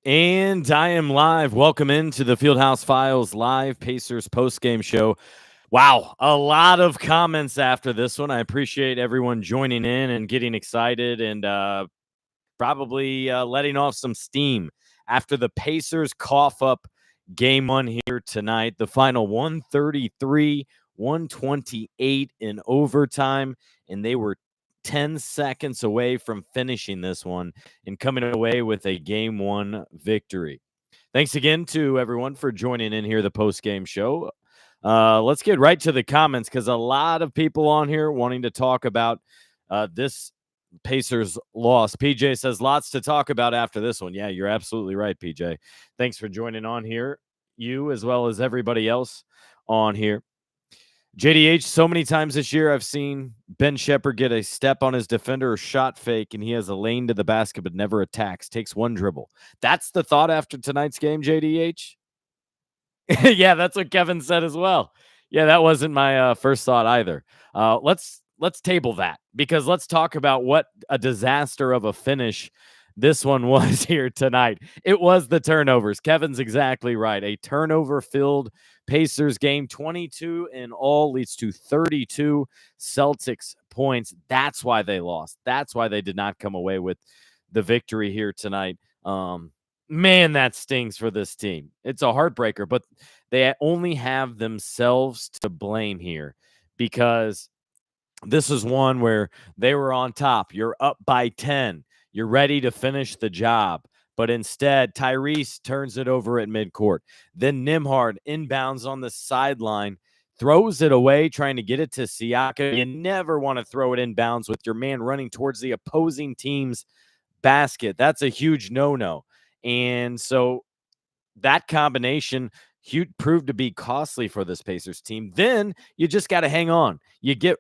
And I am live. Welcome into the Fieldhouse Files live Pacers postgame show. Wow, a lot of comments after this one. I appreciate everyone joining in and getting excited and probably letting off some steam after the Pacers cough up game one here tonight. The final 133-128 in overtime, and they were 10 seconds away from finishing this one and coming away with a game one victory. Thanks again to everyone for joining in here, the post-game show. Let's get right to the comments because a lot of people on here wanting to talk about this Pacers loss. PJ says lots to talk about after this one. Yeah, you're absolutely right, PJ. Thanks for joining on here, you as well as everybody else on here. JDH, so many times this year I've seen Ben Shepherd get a step on his defender or shot fake, and he has a lane to the basket but never attacks, takes one dribble. That's the thought after tonight's game, JDH? Yeah, that's what Kevin said as well. Yeah, that wasn't my first thought either. Let's table that because let's talk about what a disaster of a finish this one was here tonight. It was the turnovers. Kevin's exactly right. A turnover-filled Pacers game, 22 in all, leads to 32 Celtics points. That's why they lost. That's why they did not come away with the victory here tonight. Man, that stings for this team. It's a heartbreaker, but they only have themselves to blame here because this is one where they were on top. You're up by 10. You're ready to finish the job. But instead, Tyrese turns it over at midcourt. Then Nembhard inbounds on the sideline, throws it away, trying to get it to Siaka. You never want to throw it inbounds with your man running towards the opposing team's basket. That's a huge no-no. And so that combination proved to be costly for this Pacers team. Then you just got to hang on. You get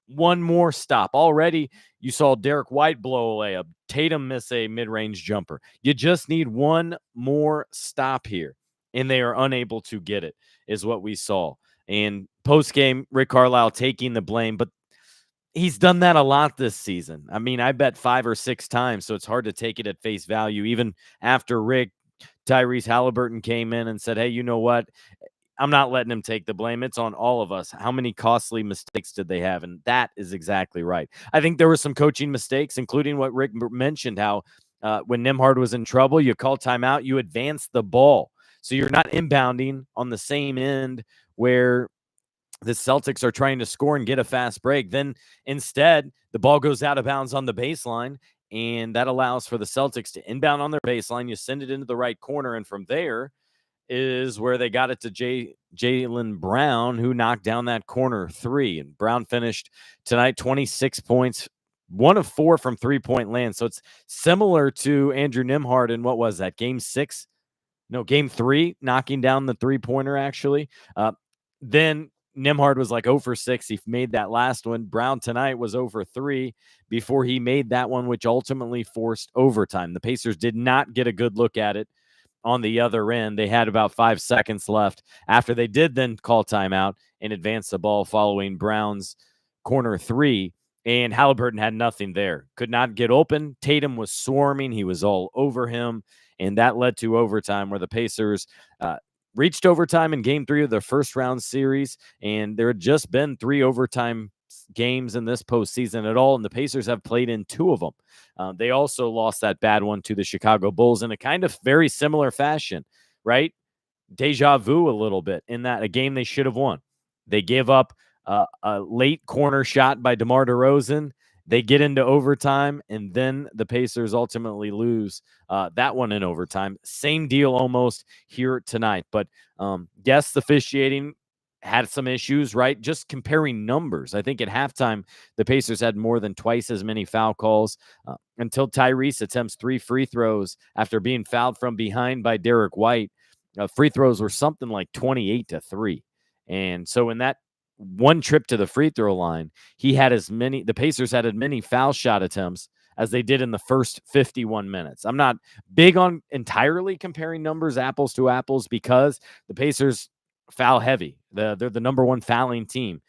one more stop. Already, you saw Derek White blow a layup. Tatum miss a mid-range jumper. You just need one more stop here, and they are unable to get it, is what we saw. And post-game, Rick Carlisle taking the blame, but he's done that a lot this season. I mean, I bet 5 or 6 times, so it's hard to take it at face value. Even after Tyrese Halliburton came in and said, hey, you know what? I'm not letting him take the blame. It's on all of us. How many costly mistakes did they have? And that is exactly right. I think there were some coaching mistakes, including what Rick mentioned, how when Nembhard was in trouble, you call timeout, you advance the ball. So you're not inbounding on the same end where the Celtics are trying to score and get a fast break. Then instead, the ball goes out of bounds on the baseline, and that allows for the Celtics to inbound on their baseline. You send it into the right corner, and from there is where they got it to Jaylen Brown, who knocked down that corner three. And Brown finished tonight 26 points, 1 of 4 from three-point land. So it's similar to Andrew Nembhard in what was that, game 6? No, game 3, knocking down the three-pointer, actually. Then Nembhard was like 0 for 6. He made that last one. Brown tonight was 0 for 3 before he made that one, which ultimately forced overtime. The Pacers did not get a good look at it on the other end. They had about 5 seconds left after they did then call timeout and advance the ball following Brown's corner 3. And Halliburton had nothing there. Could not get open. Tatum was swarming. He was all over him. And that led to overtime where the Pacers reached overtime in game 3 of their first round series. And there had just been 3 overtime games in this postseason at all, and the Pacers have played in 2 of them. They also lost that bad one to the Chicago Bulls in a kind of very similar fashion, right? Deja vu a little bit in that a game they should have won. They gave up a late corner shot by DeMar DeRozan. They get into overtime, and then the Pacers ultimately lose that one in overtime. Same deal almost here tonight. But yes, the officiating had some issues, right? Just comparing numbers. I think at halftime, the Pacers had more than twice as many foul calls until Tyrese attempts 3 free throws after being fouled from behind by Derek White. Free throws were something like 28-3. And so in that one trip to the free throw line, the Pacers had as many foul shot attempts as they did in the first 51 minutes. I'm not big on entirely comparing numbers apples to apples because the Pacers foul heavy. They're the number 1 fouling team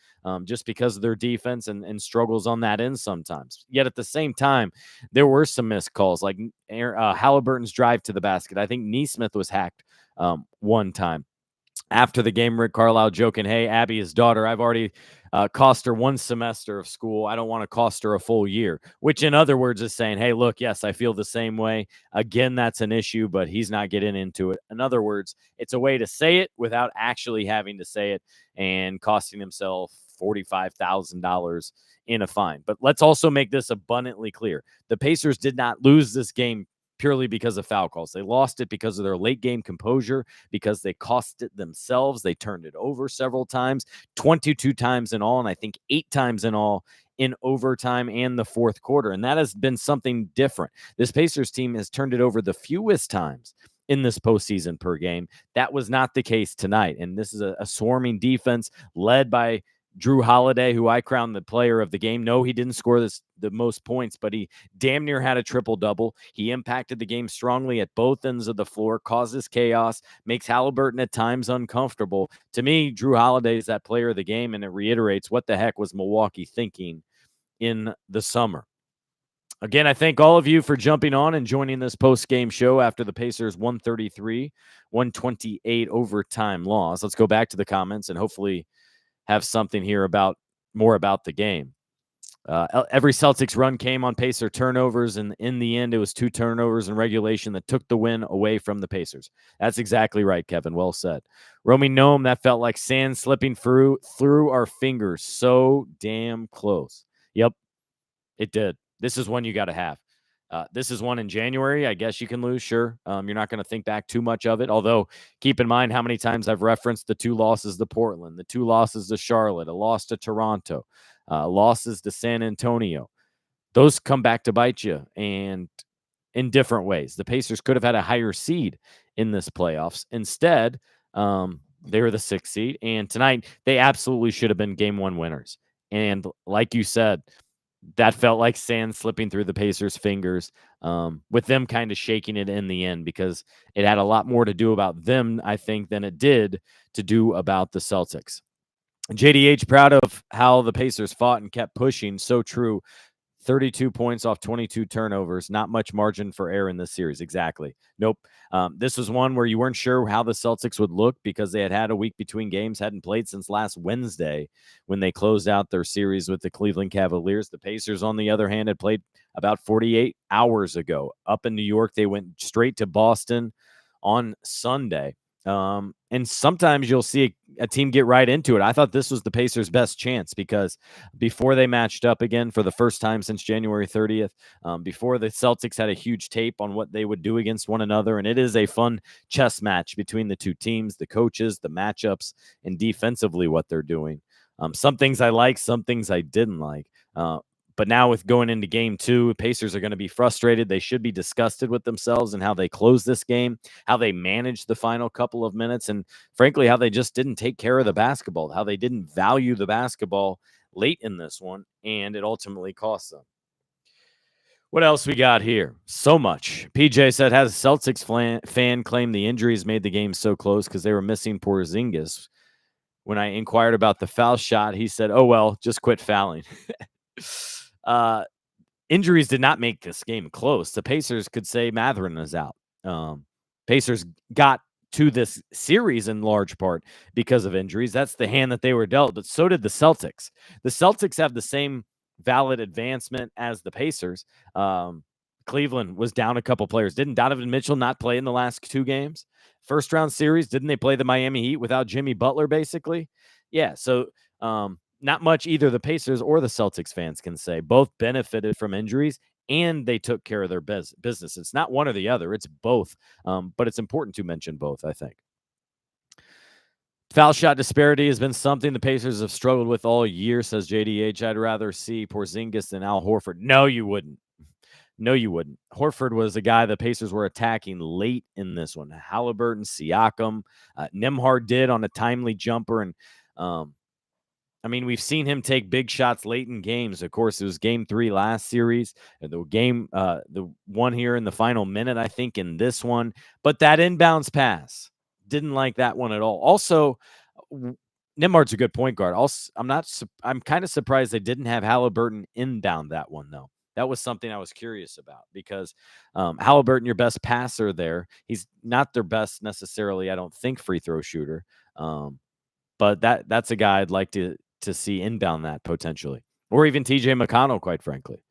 just because of their defense and struggles on that end sometimes. Yet at the same time, there were some missed calls, like Halliburton's drive to the basket. I think Neesmith was hacked one time. After the game, Rick Carlisle joking, "Hey, Abby, his daughter, I've already cost her one semester of school. I don't want to cost her a full year," which in other words is saying, hey, look, yes, I feel the same way. Again, that's an issue, but he's not getting into it. In other words, it's a way to say it without actually having to say it and costing himself $45,000 in a fine. But let's also make this abundantly clear. The Pacers did not lose this game purely because of foul calls. They lost it because of their late game composure, because they cost it themselves. They turned it over several times, 22 times in all, and I think 8 times in all in overtime and the fourth quarter. And that has been something different. This Pacers team has turned it over the fewest times in this postseason per game. That was not the case tonight. And this is a swarming defense led by Jrue Holiday, who I crowned the player of the game. No, he didn't score the most points, but he damn near had a triple-double. He impacted the game strongly at both ends of the floor, causes chaos, makes Halliburton at times uncomfortable. To me, Jrue Holiday is that player of the game, and it reiterates what the heck was Milwaukee thinking in the summer. Again, I thank all of you for jumping on and joining this post-game show after the Pacers 133-128 overtime loss. Let's go back to the comments and hopefully have something here more about the game. Every Celtics run came on Pacer turnovers, and in the end, it was 2 turnovers in regulation that took the win away from the Pacers. That's exactly right, Kevin. Well said. Romy Gnome, that felt like sand slipping through our fingers. So damn close. Yep, it did. This is one you got to have. This is one in January. I guess you can lose. Sure. You're not going to think back too much of it. Although, keep in mind how many times I've referenced the 2 losses to Portland, the 2 losses to Charlotte, a loss to Toronto, losses to San Antonio. Those come back to bite you, and in different ways. The Pacers could have had a higher seed in this playoffs. Instead, they were the 6th seed. And tonight, they absolutely should have been game 1 winners. And like you said, that felt like sand slipping through the Pacers' fingers, with them kind of shaking it in the end, because it had a lot more to do about them, I think, than it did to do about the Celtics. JDH, proud of how the Pacers fought and kept pushing. So true. 32 points off 22 turnovers. Not much margin for error in this series. Exactly. Nope. This was one where you weren't sure how the Celtics would look because they had a week between games, hadn't played since last Wednesday when they closed out their series with the Cleveland Cavaliers. The Pacers, on the other hand, had played about 48 hours ago. Up in New York, they went straight to Boston on Sunday. And sometimes you'll see a team get right into it. I thought this was the Pacers' best chance because before they matched up again for the first time since January 30th, before the Celtics had a huge tape on what they would do against one another, and it is a fun chess match between the two teams, the coaches, the matchups, and defensively what they're doing. Some things I like, some things I didn't like. But now with going into game 2, Pacers are going to be frustrated. They should be disgusted with themselves and how they closed this game, how they managed the final couple of minutes, and frankly, how they just didn't take care of the basketball, how they didn't value the basketball late in this one, and it ultimately cost them. What else we got here? So much. PJ said, has a Celtics fan claim the injuries made the game so close because they were missing Porzingis. When I inquired about the foul shot, he said, oh, well, just quit fouling. Injuries did not make this game close. The Pacers could say Mathurin is out. Pacers got to this series in large part because of injuries. That's the hand that they were dealt, but so did the Celtics. The Celtics have the same valid advancement as the Pacers. Cleveland was down a couple players. Didn't Donovan Mitchell not play in the last 2 games? First round series, didn't they play the Miami Heat without Jimmy Butler, basically? Yeah, so not much either the Pacers or the Celtics fans can say. Both benefited from injuries, and they took care of their business. It's not one or the other. It's both, but it's important to mention both, I think. Foul shot disparity has been something the Pacers have struggled with all year, says JDH. I'd rather see Porzingis than Al Horford. No, you wouldn't. No, you wouldn't. Horford was a guy the Pacers were attacking late in this one. Halliburton, Siakam, Nembhard did on a timely jumper, and I mean, we've seen him take big shots late in games. Of course, it was game 3 last series, the one here in the final minute, I think, in this one. But that inbounds pass, didn't like that one at all. Also, Nembhard's a good point guard. I'm kind of surprised they didn't have Halliburton inbound that one, though. That was something I was curious about because Halliburton, your best passer there, he's not their best necessarily, I don't think, free throw shooter. But that's a guy I'd like to see inbound that potentially, or even TJ McConnell, quite frankly.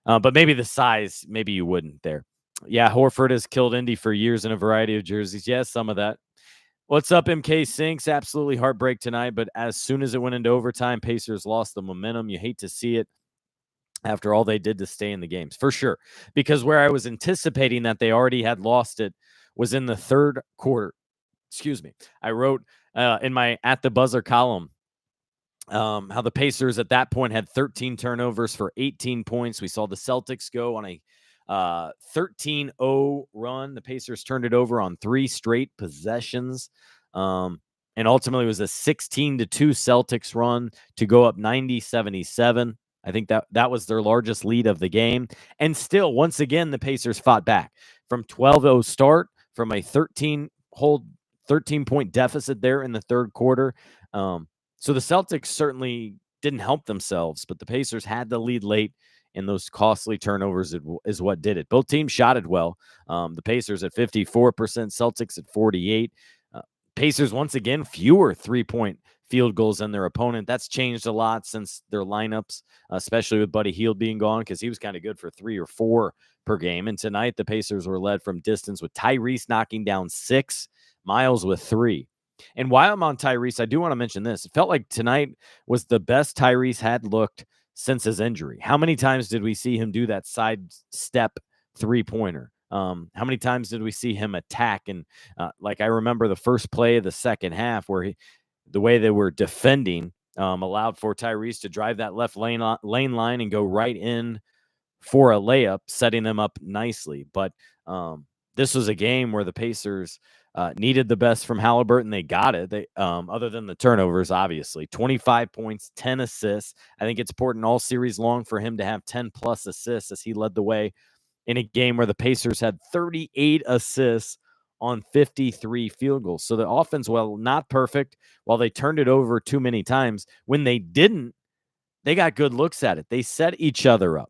But maybe the size, maybe you wouldn't there. Yeah, Horford has killed Indy for years in a variety of jerseys. Yes, some of that. What's up, MK Sinks? Absolutely heartbreak tonight, but as soon as it went into overtime, Pacers lost the momentum. You hate to see it after all they did to stay in the games, for sure. Because where I was anticipating that they already had lost it was in the third quarter. Excuse me. I wrote in my At the Buzzer column how the Pacers at that point had 13 turnovers for 18 points. We saw the Celtics go on a 13-0 run. The Pacers turned it over on 3 straight possessions. And ultimately it was a 16-2 Celtics run to go up 90-77. I think that was their largest lead of the game. And still, once again, the Pacers fought back from 12-0 start, from a 13-point deficit there in the third quarter. So the Celtics certainly didn't help themselves, but the Pacers had the lead late, and those costly turnovers is what did it. Both teams shot it well. The Pacers at 54%, Celtics at 48%. Pacers, once again, fewer three-point field goals than their opponent. That's changed a lot since their lineups, especially with Buddy Hield being gone, because he was kind of good for 3 or 4 per game. And tonight, the Pacers were led from distance with Tyrese knocking down 6, Miles with 3. And while I'm on Tyrese, I do want to mention this. It felt like tonight was the best Tyrese had looked since his injury. How many times did we see him do that side step three-pointer? How many times did we see him attack? And like I remember the first play of the second half where the way they were defending allowed for Tyrese to drive that left lane line and go right in for a layup, setting them up nicely. But this was a game where the Pacers needed the best from Halliburton. They got it. They other than the turnovers, obviously. 25 points, 10 assists. I think it's important all series long for him to have 10-plus assists as he led the way in a game where the Pacers had 38 assists on 53 field goals. So the offense, while not perfect, while they turned it over too many times, when they didn't, they got good looks at it. They set each other up.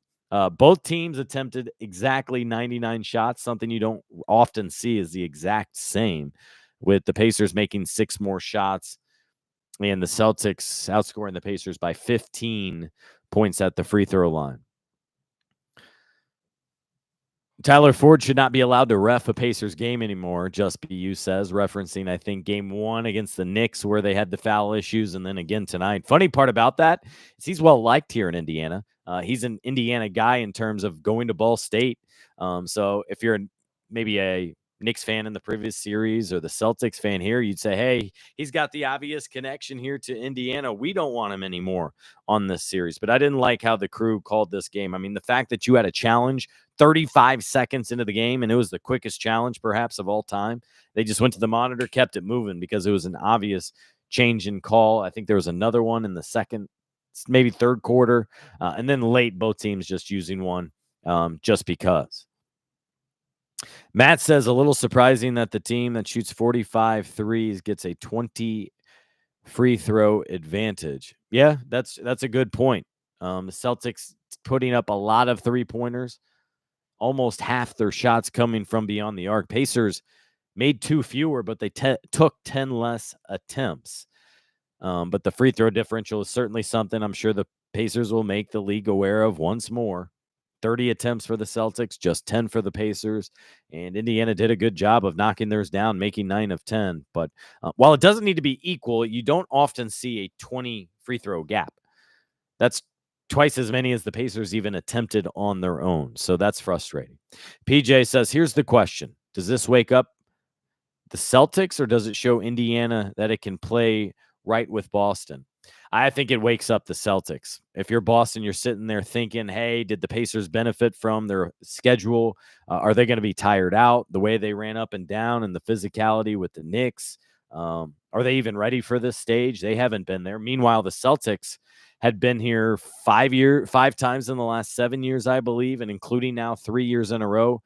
Both teams attempted exactly 99 shots. Something you don't often see is the exact same, with the Pacers making 6 more shots and the Celtics outscoring the Pacers by 15 points at the free throw line. Tyler Ford should not be allowed to ref a Pacers game anymore, Just BU says, referencing, I think, game 1 against the Knicks where they had the foul issues, and then again tonight. Funny part about that is he's well-liked here in Indiana. He's an Indiana guy in terms of going to Ball State. So if you're maybe a Knicks fan in the previous series or the Celtics fan here, you'd say, hey, he's got the obvious connection here to Indiana. We don't want him anymore on this series. But I didn't like how the crew called this game. I mean, the fact that you had a challenge 35 seconds into the game, and it was the quickest challenge perhaps of all time. They just went to the monitor, kept it moving because it was an obvious change in call. I think there was another one in the second, maybe third quarter, and then late, both teams just using one just because. Matt says, a little surprising that the team that shoots 45 threes gets a 20 free throw advantage. Yeah, that's a good point. The Celtics putting up a lot of three-pointers, almost half their shots coming from beyond the arc. Pacers made 2 fewer, but they took 10 less attempts. But the free throw differential is certainly something I'm sure the Pacers will make the league aware of once more. 30 attempts for the Celtics, just 10 for the Pacers. And Indiana did a good job of knocking theirs down, making 9 of 10. But while it doesn't need to be equal, you don't often see a 20 free throw gap. That's twice as many as the Pacers even attempted on their own. So that's frustrating. PJ says, here's the question. Does this wake up the Celtics, or does it show Indiana that it can play right with Boston? I think it wakes up the Celtics. If you're Boston, you're sitting there thinking, hey, did the Pacers benefit from their schedule? Are they going to be tired out the way they ran up and down and the physicality with the Knicks? Are they even ready for this stage? They haven't been there. Meanwhile, the Celtics had been here 5 times in the last 7 years, I believe, and including now 3 years in a row.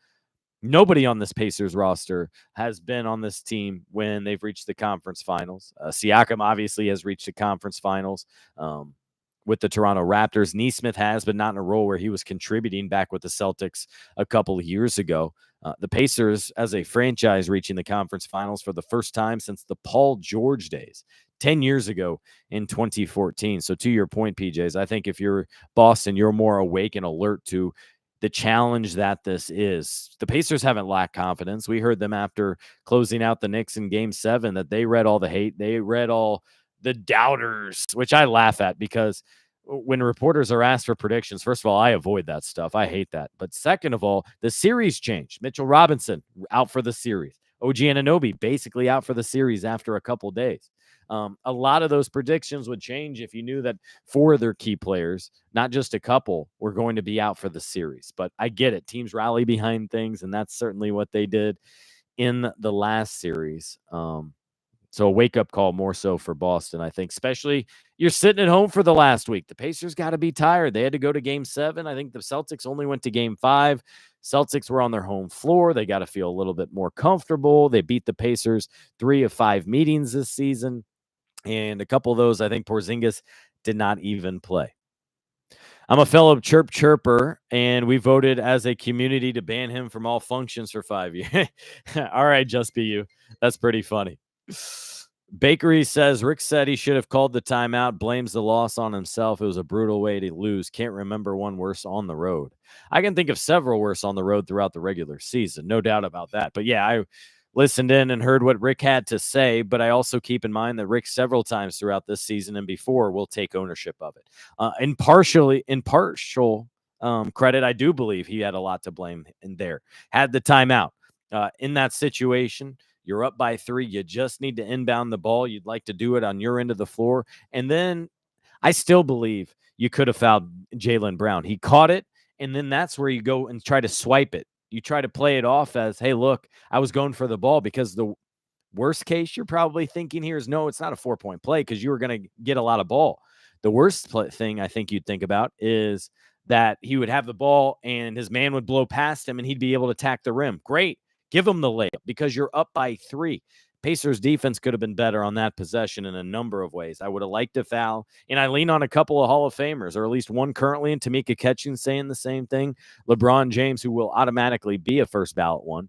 Nobody on this Pacers roster has been on this team when they've reached the conference finals. Siakam obviously has reached the conference finals with the Toronto Raptors. Neesmith has, but not in a role where he was contributing back with the Celtics a couple of years ago. The Pacers, as a franchise, reaching the conference finals for the first time since the Paul George days, 10 years ago in 2014. So to your point, PJs, I think if you're Boston, you're more awake and alert to the challenge that this is. The Pacers haven't lacked confidence. We heard them after closing out the Knicks in Game 7 that they read all the hate. They read all the doubters, which I laugh at because when reporters are asked for predictions, first of all, I avoid that stuff. I hate that. But second of all, the series changed. Mitchell Robinson out for the series. OG Anunoby basically out for the series after a couple days. A lot of those predictions would change if you knew that 4 of their key players, not just a couple, were going to be out for the series. But I get it. Teams rally behind things, and that's certainly what they did in the last series. So a wake-up call more so for Boston, I think, especially you're sitting at home for the last week. The Pacers got to be tired. They had to go to Game 7. I think the Celtics only went to Game 5. Celtics were on their home floor. They got to feel a little bit more comfortable. They beat the Pacers 3 of 5 meetings this season. And a couple of those, I think Porzingis did not even play. I'm a fellow chirper, and we voted as a community to ban him from all functions for 5 years. All right, just be you. That's pretty funny. Bakery says Rick said he should have called the timeout, blames the loss on himself. It was a brutal way to lose. Can't remember one worse on the road. I can think of several worse on the road throughout the regular season. No doubt about that. But yeah, I listened in and heard what Rick had to say, but I also keep in mind that Rick several times throughout this season and before will take ownership of it. In partial credit, I do believe he had a lot to blame in there. Had the timeout in that situation. You're up by 3. You just need to inbound the ball. You'd like to do it on your end of the floor. And then I still believe you could have fouled Jaylen Brown. He caught it, and then that's where you go and try to swipe it. You try to play it off as, hey, look, I was going for the ball, because the worst case you're probably thinking here is, no, it's not a 4-point play because you were going to get a lot of ball. The worst thing I think you'd think about is that he would have the ball and his man would blow past him and he'd be able to attack the rim. Great. Give him the layup because you're up by 3. Pacers defense could have been better on that possession in a number of ways. I would have liked to foul, and I lean on a couple of Hall of Famers, or at least one currently, and Tamika Catchings saying the same thing. LeBron James, who will automatically be a first ballot one,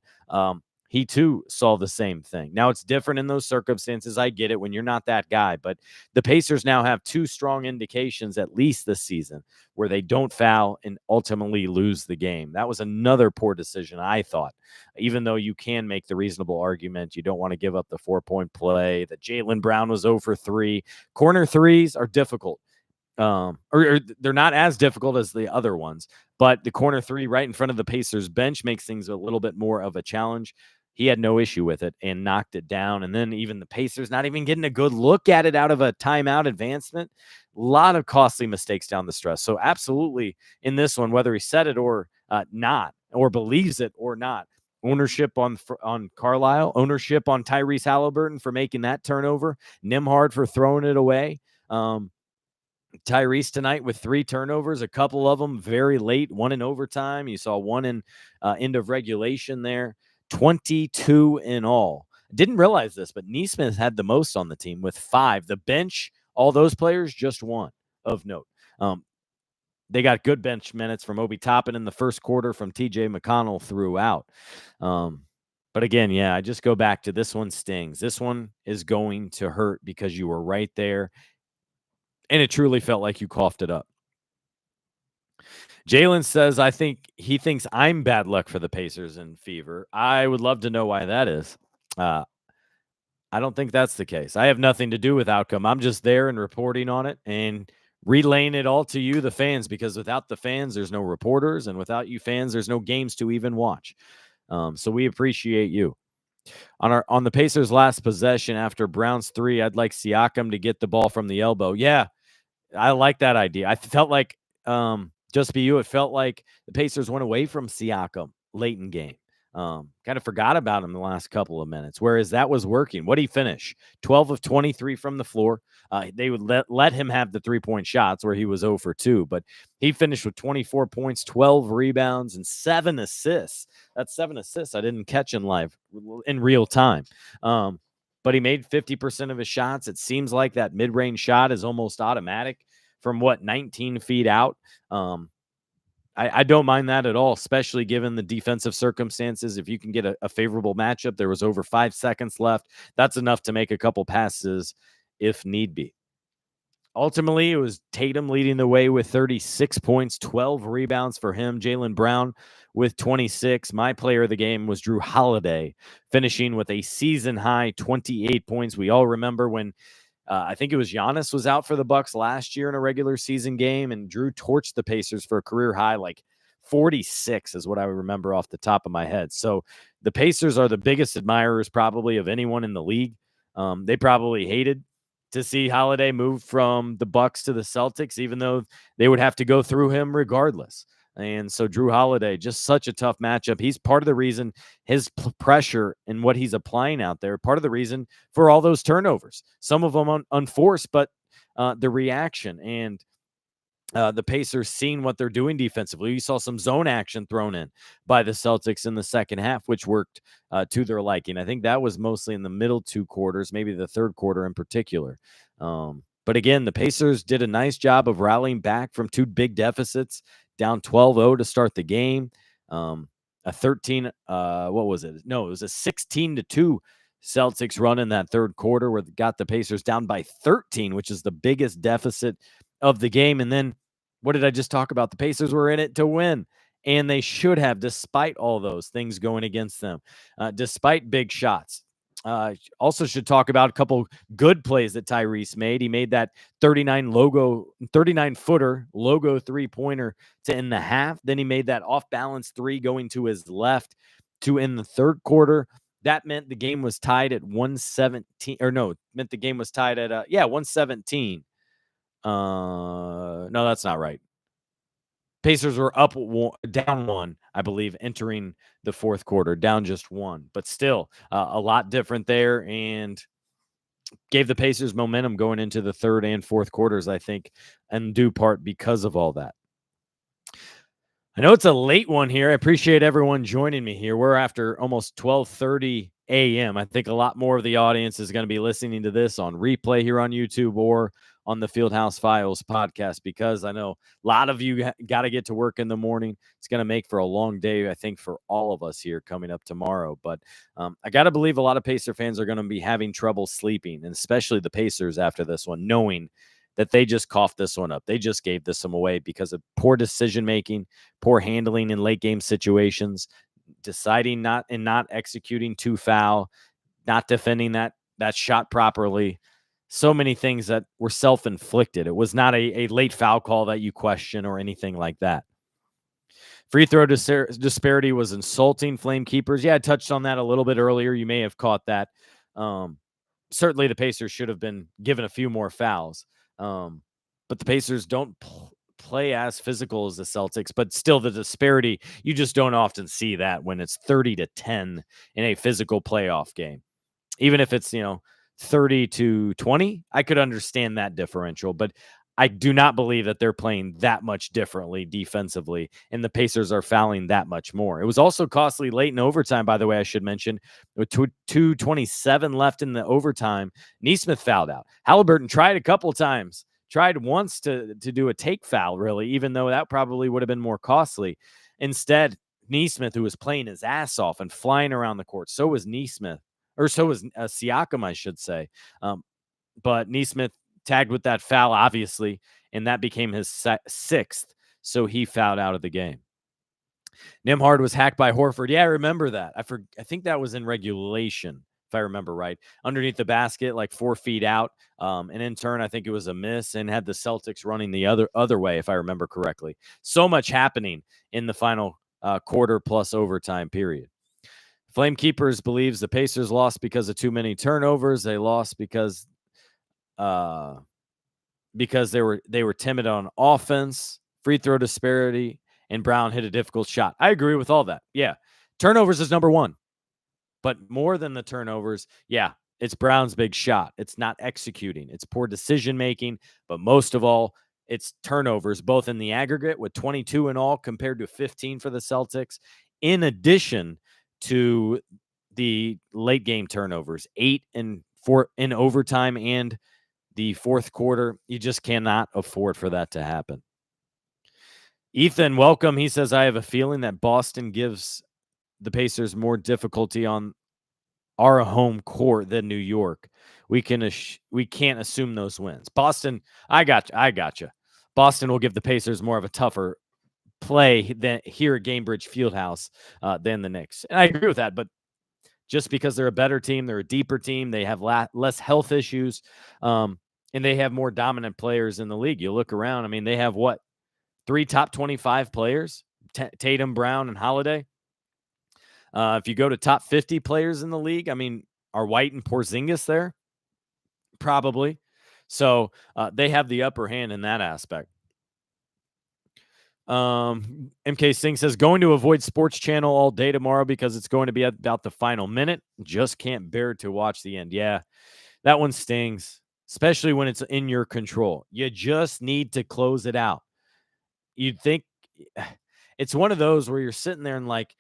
he too saw the same thing. Now, it's different in those circumstances. I get it when you're not that guy, but the Pacers now have 2 strong indications, at least this season, where they don't foul and ultimately lose the game. That was another poor decision, I thought. Even though you can make the reasonable argument, you don't want to give up the 4-point play, that Jaylen Brown was 0 for 3. Corner threes are difficult. Or they're not as difficult as the other ones, but the corner 3 right in front of the Pacers bench makes things a little bit more of a challenge. He had no issue with it and knocked it down. And then even the Pacers not even getting a good look at it out of a timeout advancement. A lot of costly mistakes down the stretch. So absolutely in this one, whether he said it or not, or believes it or not, ownership on Carlisle, ownership on Tyrese Halliburton for making that turnover, Nembhard for throwing it away. Tyrese tonight with 3 turnovers, a couple of them very late, one in overtime. You saw one in end of regulation there. 22 in all. Didn't realize this, but Neesmith had the most on the team with 5. The bench, all those players, just 1 of note. They got good bench minutes from Obi Toppin in the first quarter, from TJ McConnell throughout. But again, yeah, I just go back to this one stings. This one is going to hurt because you were right there, and it truly felt like you coughed it up. Jalen says, I think he thinks I'm bad luck for the Pacers in Fever. I would love to know why that is. I don't think that's the case. I have nothing to do with outcome. I'm just there and reporting on it and relaying it all to you, the fans, because without the fans, there's no reporters, and without you fans, there's no games to even watch. So we appreciate you. On the Pacers' last possession after Brown's 3, I'd like Siakam to get the ball from the elbow. Yeah, I like that idea. I felt like just be you. It felt like the Pacers went away from Siakam late in game. Kind of forgot about him the last couple of minutes, whereas that was working. What did he finish? 12 of 23 from the floor. They would let him have the 3-point shots where he was 0 for 2, but he finished with 24 points, 12 rebounds, and 7 assists. That's 7 assists I didn't catch in real time. But he made 50% of his shots. It seems like that mid-range shot is almost automatic from 19 feet out. I don't mind that at all, especially given the defensive circumstances. If you can get a favorable matchup, there was over 5 seconds left. That's enough to make a couple passes if need be. Ultimately, it was Tatum leading the way with 36 points, 12 rebounds for him. Jaylen Brown with 26. My player of the game was Drew Holiday, finishing with a season-high 28 points. We all remember when I think it was Giannis was out for the Bucks last year in a regular season game, and Drew torched the Pacers for a career high, like 46 is what I remember off the top of my head. So the Pacers are the biggest admirers probably of anyone in the league. They probably hated to see Holiday move from the Bucks to the Celtics, even though they would have to go through him regardless. And so Drew Holiday, just such a tough matchup. He's part of the reason his pressure and what he's applying out there, part of the reason for all those turnovers. Some of them unforced, but the reaction and the Pacers seeing what they're doing defensively. You saw some zone action thrown in by the Celtics in the second half, which worked to their liking. I think that was mostly in the middle 2 quarters, maybe the third quarter in particular. But again, the Pacers did a nice job of rallying back from 2 big deficits, down 12-0 to start the game. A 13, what was it? No, it was a 16-2 Celtics run in that third quarter where it got the Pacers down by 13, which is the biggest deficit of the game. And then what did I just talk about? The Pacers were in it to win, and they should have, despite all those things going against them, despite big shots. Also should talk about a couple good plays that Tyrese made. He made that 39-footer logo 3-pointer to end the half. Then he made that off-balance 3 going to his left to end the third quarter. That meant the game was tied at 117, or no, meant the game was tied at 117. No, that's not right. Pacers were down 1, I believe, entering the fourth quarter, down just 1, but still a lot different there, and gave the Pacers momentum going into the third and fourth quarters, I think, in due part because of all that. I know it's a late one here. I appreciate everyone joining me here. We're after almost 12:30 a.m. I think a lot more of the audience is going to be listening to this on replay here on YouTube or on the Fieldhouse Files podcast, because I know a lot of you got to get to work in the morning. It's going to make for a long day, I think, for all of us here coming up tomorrow. But I got to believe a lot of Pacer fans are going to be having trouble sleeping, and especially the Pacers after this one, knowing that they just coughed this one up. They just gave this one away because of poor decision-making, poor handling in late-game situations, deciding not executing 2 foul, not defending that shot properly. So many things that were self-inflicted. It was not a late foul call that you question or anything like that. Free throw disparity was insulting Flame Keepers. Yeah, I touched on that a little bit earlier. You may have caught that. Certainly the Pacers should have been given a few more fouls. But the Pacers don't play as physical as the Celtics, but still the disparity, you just don't often see that when it's 30-10 in a physical playoff game. Even if it's, 30-20, I could understand that differential, but I do not believe that they're playing that much differently defensively, and the Pacers are fouling that much more. It was also costly late in overtime, by the way, I should mention. With 2:27 left in the overtime, Nesmith fouled out. Halliburton tried a couple times, tried once to do a take foul, really, even though that probably would have been more costly. Instead, Nesmith, who was playing his ass off and flying around the court, so was Nesmith, or so was Siakam, I should say. But Nesmith tagged with that foul, obviously, and that became his 6th, so he fouled out of the game. Nembhard was hacked by Horford. Yeah, I remember that. I think that was in regulation, if I remember right. Underneath the basket, like 4 feet out. And in turn, I think it was a miss and had the Celtics running the other way, if I remember correctly. So much happening in the final quarter plus overtime period. Flame Keepers believes the Pacers lost because of too many turnovers. They lost because they were timid on offense, free throw disparity, and Brown hit a difficult shot. I agree with all that. Yeah. Turnovers is number one. But more than the turnovers, yeah, it's Brown's big shot. It's not executing. It's poor decision making. But most of all, it's turnovers, both in the aggregate with 22 in all compared to 15 for the Celtics, in addition to the late game turnovers, 8 and 4 in overtime and the fourth quarter. You just cannot afford for that to happen. Ethan, welcome. He says, I have a feeling that Boston gives the Pacers more difficulty on our home court than New York. We can't assume those wins. Boston, I got you. Boston will give the Pacers more of a tougher play than here at Gamebridge Fieldhouse than the Knicks. And I agree with that, but just because they're a better team, they're a deeper team, they have less health issues, and they have more dominant players in the league. You look around, I mean, they have what? 3 top 25 players, Tatum, Brown, and Holiday. If you go to top 50 players in the league, I mean, are White and Porzingis there? Probably. So they have the upper hand in that aspect. MK Singh says, going to avoid Sports Channel all day tomorrow because it's going to be about the final minute. Just can't bear to watch the end. Yeah, that one stings, especially when it's in your control. You just need to close it out. You'd think it's one of those where you're sitting there and like,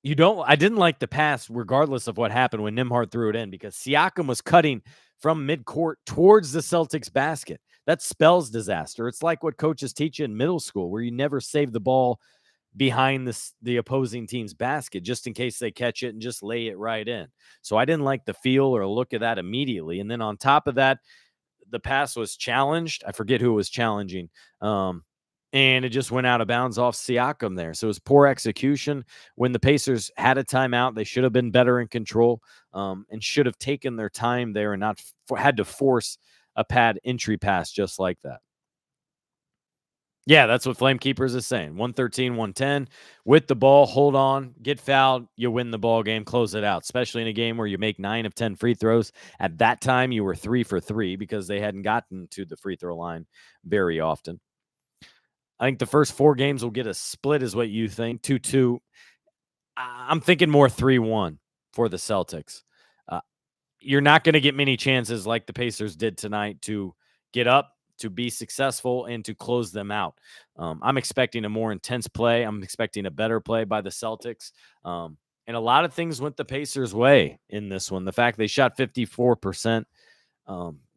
I didn't like the pass regardless of what happened when Nembhard threw it in because Siakam was cutting from midcourt towards the Celtics basket. That spells disaster. It's like what coaches teach you in middle school where you never save the ball behind the opposing team's basket just in case they catch it and just lay it right in. So I didn't like the feel or look of that immediately. And then on top of that, the pass was challenged. I forget who it was challenging. And it just went out of bounds off Siakam there. So it was poor execution. When the Pacers had a timeout, they should have been better in control and should have taken their time there and not had to force a pad entry pass just like that. Yeah, that's what Flamekeepers is saying. 113, 110. With the ball, hold on, get fouled, you win the ball game, close it out, especially in a game where you make 9 of 10 free throws. At that time, you were 3 for 3 because they hadn't gotten to the free throw line very often. I think the first 4 games will get a split is what you think. 2-2. I'm thinking more 3-1 for the Celtics. You're not going to get many chances like the Pacers did tonight to get up, to be successful, and to close them out. I'm expecting a more intense play. I'm expecting a better play by the Celtics. And a lot of things went the Pacers' way in this one. The fact they shot 54%.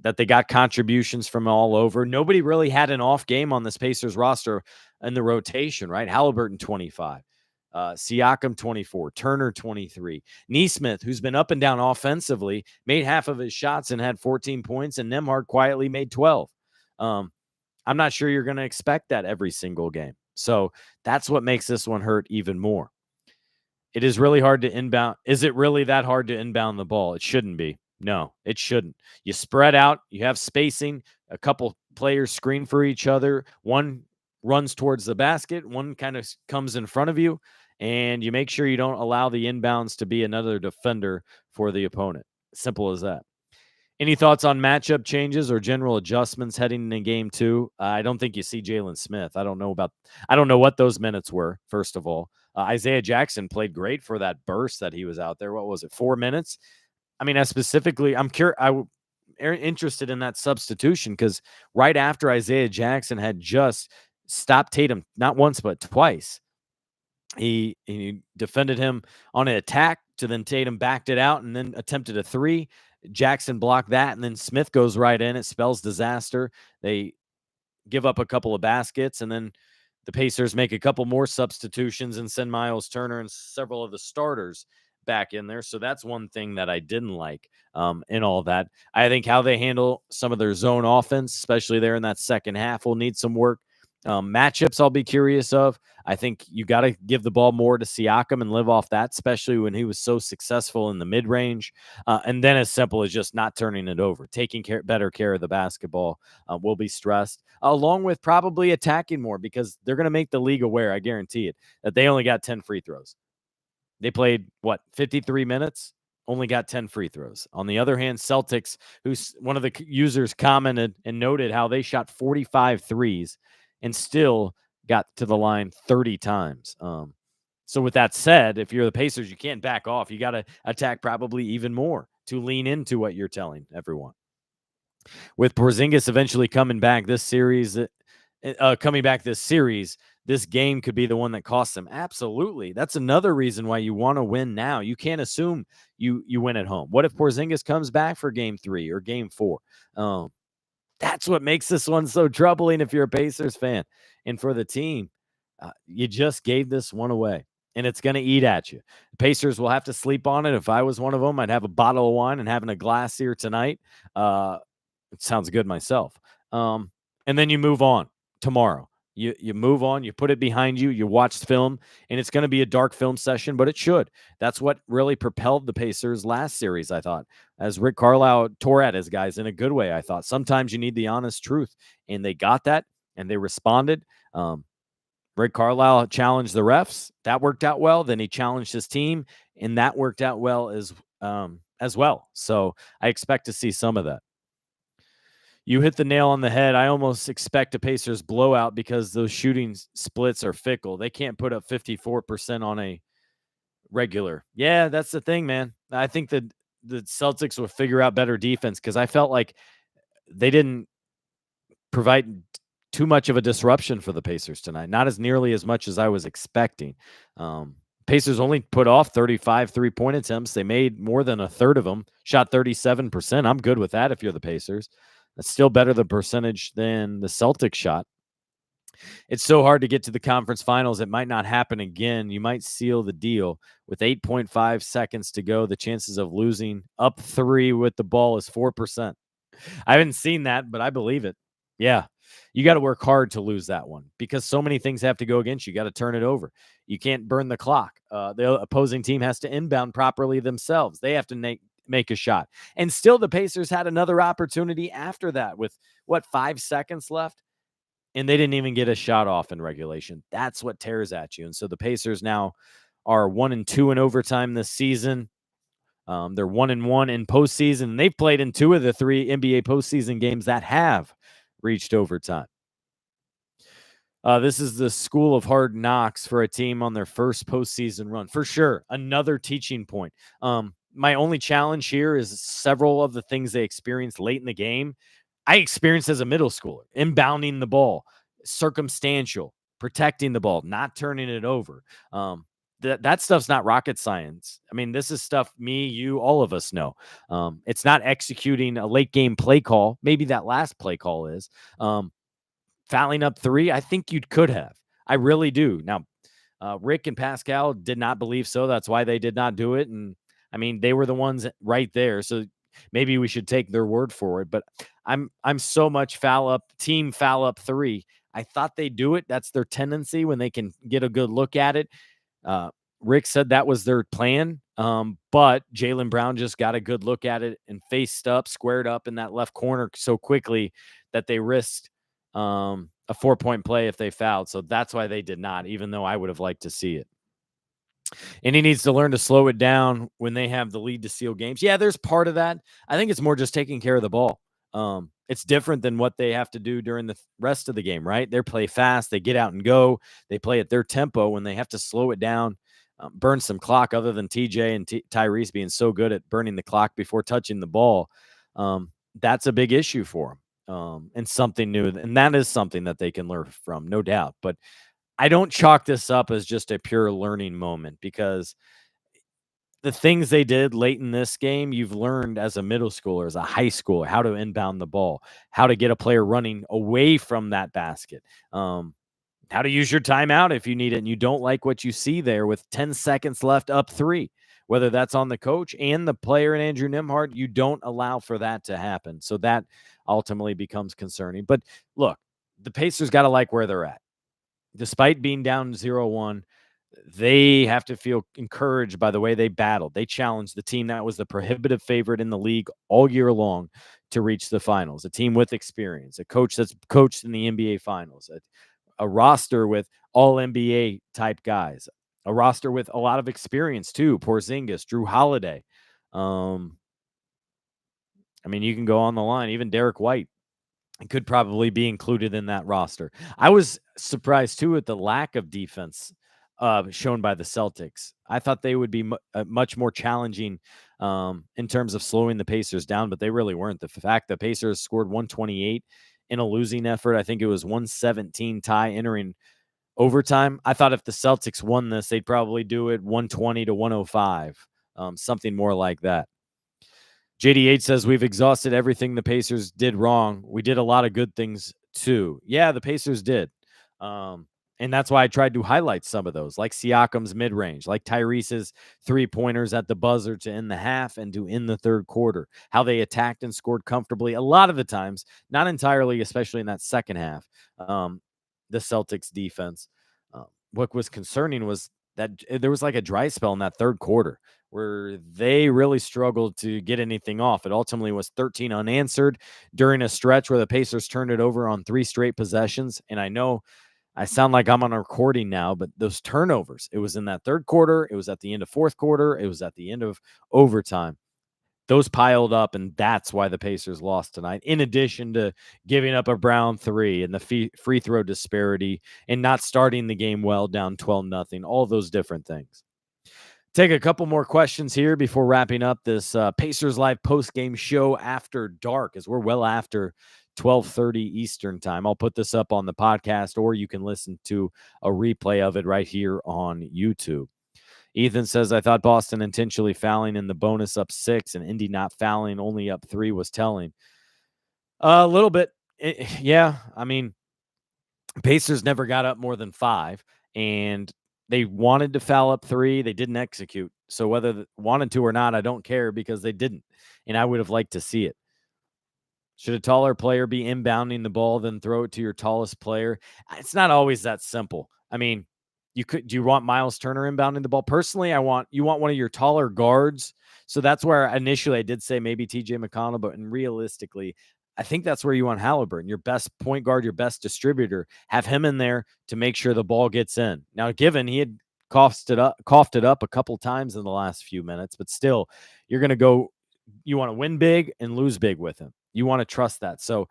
That they got contributions from all over. Nobody really had an off game on this Pacers roster in the rotation, right? Halliburton, 25. Siakam, 24. Turner, 23. Nesmith, who's been up and down offensively, made half of his shots and had 14 points, and Nembhard quietly made 12. I'm not sure you're going to expect that every single game. So that's what makes this one hurt even more. It is really hard to inbound. Is it really that hard to inbound the ball? It shouldn't be. No, it shouldn't. You spread out. You have spacing. A couple players screen for each other. One runs towards the basket. One kind of comes in front of you. And you make sure you don't allow the inbounds to be another defender for the opponent. Simple as that. Any thoughts on matchup changes or general adjustments heading into game 2? I don't think you see Jalen Smith. I don't know what those minutes were, first of all. Isaiah Jackson played great for that burst that he was out there. What was it, 4 minutes? I mean, I'm interested in that substitution because right after Isaiah Jackson had just stopped Tatum, not once, but twice, he defended him on an attack to then Tatum backed it out and then attempted a 3. Jackson blocked that, and then Smith goes right in. It spells disaster. They give up a couple of baskets, and then the Pacers make a couple more substitutions and send Miles Turner and several of the starters back in there. So that's one thing that I didn't like in all that. I think how they handle some of their zone offense, especially there in that second half, will need some work. Matchups I'll be curious of. I think you got to give the ball more to Siakam and live off that, especially when he was so successful in the mid-range. And then as simple as just not turning it over, taking better care of the basketball will be stressed, along with probably attacking more because they're going to make the league aware, I guarantee it, that they only got 10 free throws. They played, 53 minutes? Only got 10 free throws. On the other hand, Celtics, who's one of the users commented and noted how they shot 45 threes and still got to the line 30 times. So with that said, if you're the Pacers, you can't back off. You got to attack probably even more to lean into what you're telling everyone. With Porzingis eventually coming back this series, this game could be the one that costs them. Absolutely. That's another reason why you want to win now. You can't assume you win at home. What if Porzingis comes back for game 3 or game 4? That's what makes this one so troubling if you're a Pacers fan. And for the team, you just gave this one away, and it's going to eat at you. The Pacers will have to sleep on it. If I was one of them, I'd have a bottle of wine and having a glass here tonight. It sounds good myself. And then you move on tomorrow. You move on, you put it behind you, you watch film, and it's going to be a dark film session, but it should. That's what really propelled the Pacers last series, I thought, as Rick Carlisle tore at his guys in a good way, I thought. Sometimes you need the honest truth, and they got that, and they responded. Rick Carlisle challenged the refs. That worked out well. Then he challenged his team, and that worked out well as well. So I expect to see some of that. You hit the nail on the head. I almost expect a Pacers blowout because those shooting splits are fickle. They can't put up 54% on a regular. Yeah, that's the thing, man. I think that the Celtics will figure out better defense because I felt like they didn't provide too much of a disruption for the Pacers tonight. Not as nearly as much as I was expecting. Pacers only put off 35 3-point attempts. They made more than a third of them, shot 37%. I'm good with that if you're the Pacers. That's still better the percentage than the Celtics shot. It's so hard to get to the conference finals. It might not happen again. You might seal the deal with 8.5 seconds to go. The chances of losing up 3 with the ball is 4%. I haven't seen that, but I believe it. Yeah. You got to work hard to lose that one because so many things have to go against you. You got to turn it over. You can't burn the clock. The opposing team has to inbound properly themselves. They have to make a shot. And still the Pacers had another opportunity after that with 5 seconds left. And they didn't even get a shot off in regulation. That's what tears at you. And so the Pacers now are 1-2 in overtime this season. They're 1-1 in postseason. And they've played in 2 of the 3 NBA postseason games that have reached overtime. This is the school of hard knocks for a team on their first postseason run. For sure, another teaching point. My only challenge here is several of the things they experienced late in the game I experienced as a middle schooler, inbounding the ball, circumstantial, protecting the ball, not turning it over. That stuff's not rocket science. I mean, this is stuff me, you, all of us know. It's not executing a late game play call. Maybe that last play call is. Fouling up 3, I think you could have. I really do. Now, Rick and Pascal did not believe so. That's why they did not do it. And I mean, they were the ones right there. So maybe we should take their word for it. But I'm so much team foul up 3. I thought they do it. That's their tendency when they can get a good look at it. Rick said that was their plan. But Jaylen Brown just got a good look at it and squared up in that left corner so quickly that they risked a 4-point play if they fouled. So that's why they did not, even though I would have liked to see it. And he needs to learn to slow it down when they have the lead to seal games. Yeah, there's part of that. I think it's more just taking care of the ball. It's different than what they have to do during the rest of the game, right? They play fast. They get out and go. They play at their tempo. When they have to slow it down, burn some clock, other than TJ and Tyrese being so good at burning the clock before touching the ball, that's a big issue for them. And something new. And that is something that they can learn from, no doubt. But I don't chalk this up as just a pure learning moment because the things they did late in this game, you've learned as a middle schooler, as a high schooler, how to inbound the ball, how to get a player running away from that basket, how to use your timeout if you need it and you don't like what you see there with 10 seconds left up 3. Whether that's on the coach and the player and Andrew Nembhard, you don't allow for that to happen. So that ultimately becomes concerning. But look, the Pacers got to like where they're at. Despite being down 0-1, they have to feel encouraged by the way they battled. They challenged the team that was the prohibitive favorite in the league all year long to reach the finals, a team with experience, a coach that's coached in the NBA finals, a roster with all NBA type guys, a roster with a lot of experience too. Porzingis, Drew Holiday. I mean, you can go on the line. Even Derek White could probably be included in that roster. I was surprised too at the lack of defense shown by the Celtics. I thought they would be much more challenging in terms of slowing the Pacers down, but they really weren't. The fact the Pacers scored 128 in a losing effort, I think it was 117 tie entering overtime. I thought if the Celtics won this, they'd probably do it 120 to 105, something more like that. JD8 says, we've exhausted everything the Pacers did wrong. We did a lot of good things too. Yeah, the Pacers did. And that's why I tried to highlight some of those, like Siakam's mid-range, like Tyrese's three-pointers at the buzzer to end the half and to end the third quarter, how they attacked and scored comfortably a lot of the times, not entirely, especially in that second half, the Celtics defense. What was concerning was that there was like a dry spell in that third quarter where they really struggled to get anything off. It ultimately was 13 unanswered during a stretch where the Pacers turned it over on 3 straight possessions. And I know I sound like I'm on a recording now, but those turnovers, it was in that third quarter. It was at the end of fourth quarter. It was at the end of overtime. Those piled up, and that's why the Pacers lost tonight, in addition to giving up a Brown 3 and the free throw disparity and not starting the game well down 12-0, all those different things. Take a couple more questions here before wrapping up this Pacers Live post-game show after dark, as we're well after 12:30 Eastern time. I'll put this up on the podcast, or you can listen to a replay of it right here on YouTube. Ethan says, I thought Boston intentionally fouling in the bonus up 6 and Indy not fouling only up 3 was telling. A little bit. Yeah. I mean, Pacers never got up more than 5, and they wanted to foul up 3. They didn't execute. So whether they wanted to or not, I don't care, because they didn't. And I would have liked to see it. Should a taller player be inbounding the ball than throw it to your tallest player? It's not always that simple. I mean, do you want Miles Turner inbounding the ball? Personally, you want one of your taller guards. So that's where initially I did say maybe TJ McConnell, but realistically, I think that's where you want Halliburton, your best point guard, your best distributor. Have him in there to make sure the ball gets in. Now, given he had coughed it up a couple times in the last few minutes, but still, you want to win big and lose big with him. You want to trust that. So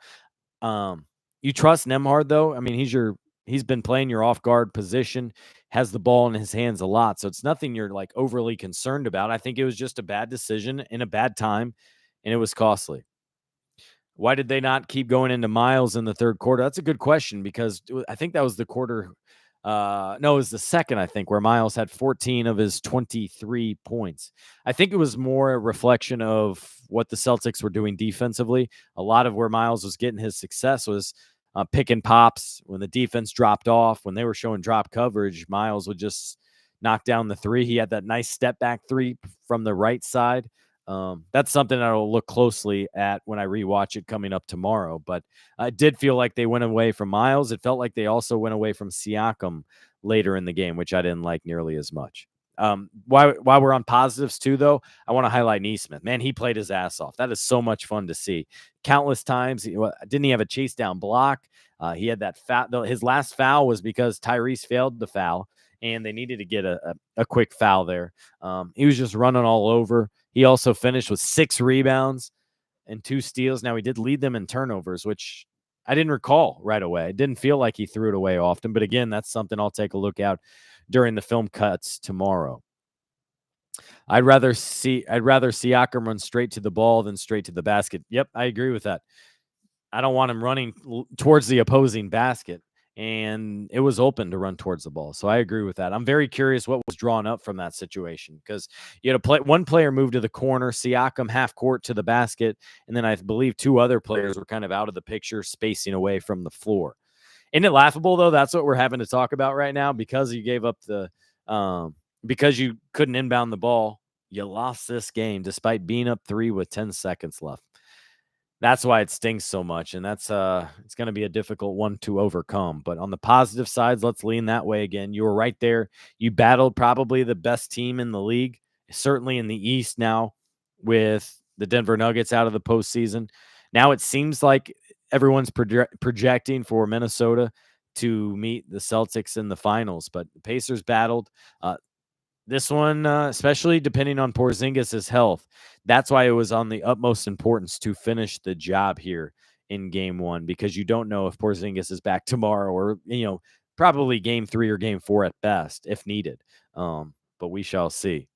you trust Nembhard, though. I mean, he's been playing your off guard position, has the ball in his hands a lot. So it's nothing you're like overly concerned about. I think it was just a bad decision in a bad time, and it was costly. Why did they not keep going into Miles in the third quarter? That's a good question, because I think that was the quarter. No, it was the second, I think, where Miles had 14 of his 23 points. I think it was more a reflection of what the Celtics were doing defensively. A lot of where Miles was getting his success was pick and pops. When the defense dropped off, when they were showing drop coverage, Miles would just knock down the 3. He had that nice step back 3 from the right side. That's something that I'll look closely at when I rewatch it coming up tomorrow. But I did feel like they went away from Miles. It felt like they also went away from Siakam later in the game, which I didn't like nearly as much. While we're on positives too, though, I want to highlight Nesmith. Man, he played his ass off. That is so much fun to see. Countless times, didn't he have a chase down block? He had that foul. His last foul was because Tyrese failed the foul, and they needed to get a quick foul there. He was just running all over. He also finished with 6 rebounds and 2 steals. Now, he did lead them in turnovers, which I didn't recall right away. It didn't feel like he threw it away often. But again, that's something I'll take a look at during the film cuts tomorrow. I'd rather Siakam run straight to the ball than straight to the basket. Yep, I agree with that. I don't want him running towards the opposing basket, and it was open to run towards the ball. So I agree with that. I'm very curious what was drawn up from that situation, because you had one player move to the corner, Siakam half court to the basket, and then I believe 2 other players were kind of out of the picture, spacing away from the floor. Isn't it laughable, though? That's what we're having to talk about right now, because you gave up because you couldn't inbound the ball. You lost this game despite being up 3 with 10 seconds left. That's why it stings so much, and that's it's going to be a difficult one to overcome. But on the positive sides, let's lean that way again. You were right there. You battled probably the best team in the league, certainly in the East now, with the Denver Nuggets out of the postseason. Now it seems like everyone's projecting for Minnesota to meet the Celtics in the finals, but the Pacers battled. This one, especially depending on Porzingis' health, that's why it was on the utmost importance to finish the job here in game 1, because you don't know if Porzingis is back tomorrow, or, Probably game 3 or game 4 at best, if needed. But we shall see.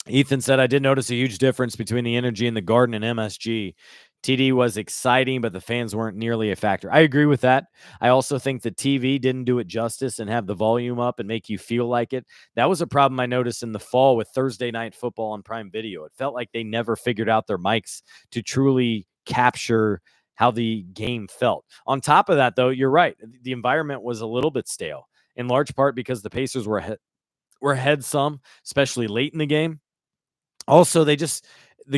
Ethan said, I did notice a huge difference between the energy in the Garden and MSG. TD was exciting, but the fans weren't nearly a factor. I agree with that. I also think the TV didn't do it justice and have the volume up and make you feel like it. That was a problem I noticed in the fall with Thursday Night Football on Prime Video. It felt like they never figured out their mics to truly capture how the game felt. On top of that, though, you're right. The environment was a little bit stale, in large part because the Pacers were ahead some, especially late in the game. Also, the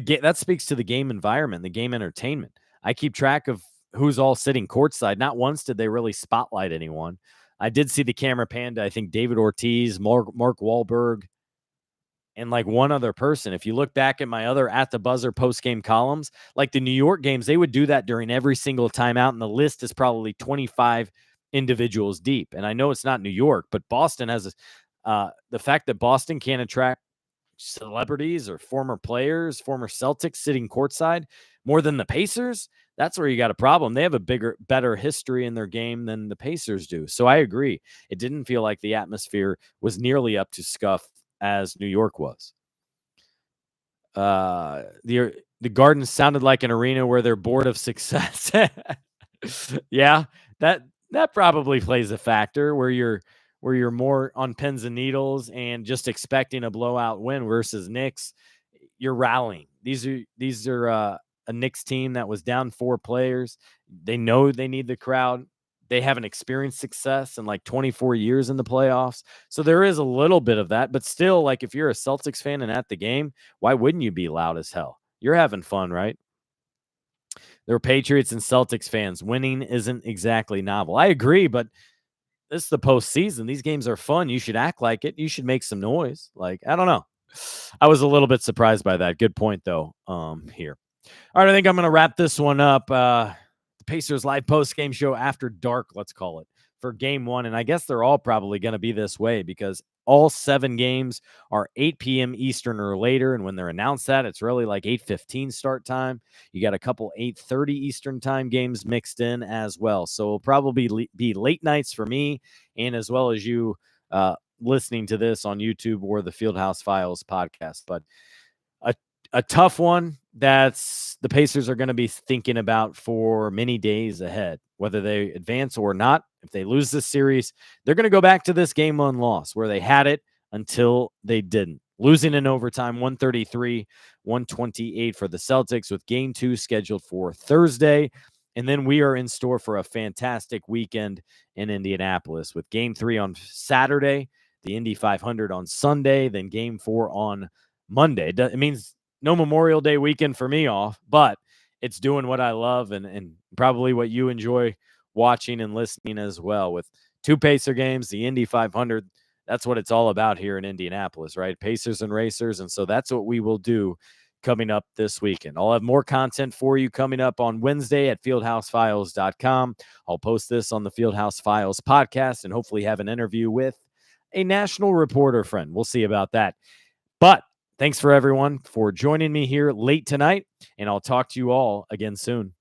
game that speaks to the game environment, the game entertainment. I keep track of who's all sitting courtside. Not once did they really spotlight anyone. I did see the camera pan to, I think, David Ortiz, Mark Wahlberg, and like one other person. If you look back at my other at the buzzer post-game columns, like the New York games, they would do that during every single timeout, and the list is probably 25 individuals deep. And I know it's not New York, but Boston has the fact that Boston can't attract celebrities or former players, former Celtics sitting courtside more than the Pacers, that's where you got a problem. They have a better history in their game than the Pacers do. So I agree. It didn't feel like the atmosphere was nearly up to scuff as New York was. The Garden sounded like an arena where they're bored of success. Yeah, that probably plays a factor where you're more on pins and needles and just expecting a blowout win versus Knicks. You're rallying. These are a Knicks team that was down 4 players. They know they need the crowd. They haven't experienced success in like 24 years in the playoffs. So there is a little bit of that, but still, like if you're a Celtics fan and at the game, why wouldn't you be loud as hell? You're having fun, right? They're Patriots and Celtics fans. Winning isn't exactly novel. I agree, but this is the postseason. These games are fun. You should act like it. You should make some noise. Like, I don't know. I was a little bit surprised by that. Good point, though, here. All right, I think I'm going to wrap this one up. The Pacers live post-game show after dark, let's call it, for game 1. And I guess they're all probably going to be this way because all 7 games are 8 p.m. Eastern or later. And when they're announced that, it's really like 8:15 start time. You got a couple 8:30 Eastern time games mixed in as well. So it'll probably be late nights for me and as well as you listening to this on YouTube or the Fieldhouse Files podcast. But a tough one that's the Pacers are going to be thinking about for many days ahead, whether they advance or not. If they lose this series, they're going to go back to this game 1 loss where they had it until they didn't. Losing in overtime, 133-128 for the Celtics, with game 2 scheduled for Thursday. And then we are in store for a fantastic weekend in Indianapolis with game 3 on Saturday, the Indy 500 on Sunday, then game 4 on Monday. It means no Memorial Day weekend for me off, but it's doing what I love and probably what you enjoy watching and listening as well. With 2 Pacer games, the Indy 500, that's what it's all about here in Indianapolis, right? Pacers and racers. And so that's what we will do coming up this weekend. I'll have more content for you coming up on Wednesday at fieldhousefiles.com. I'll post this on the Fieldhouse Files podcast and hopefully have an interview with a national reporter friend. We'll see about that. But thanks for everyone for joining me here late tonight, and I'll talk to you all again soon.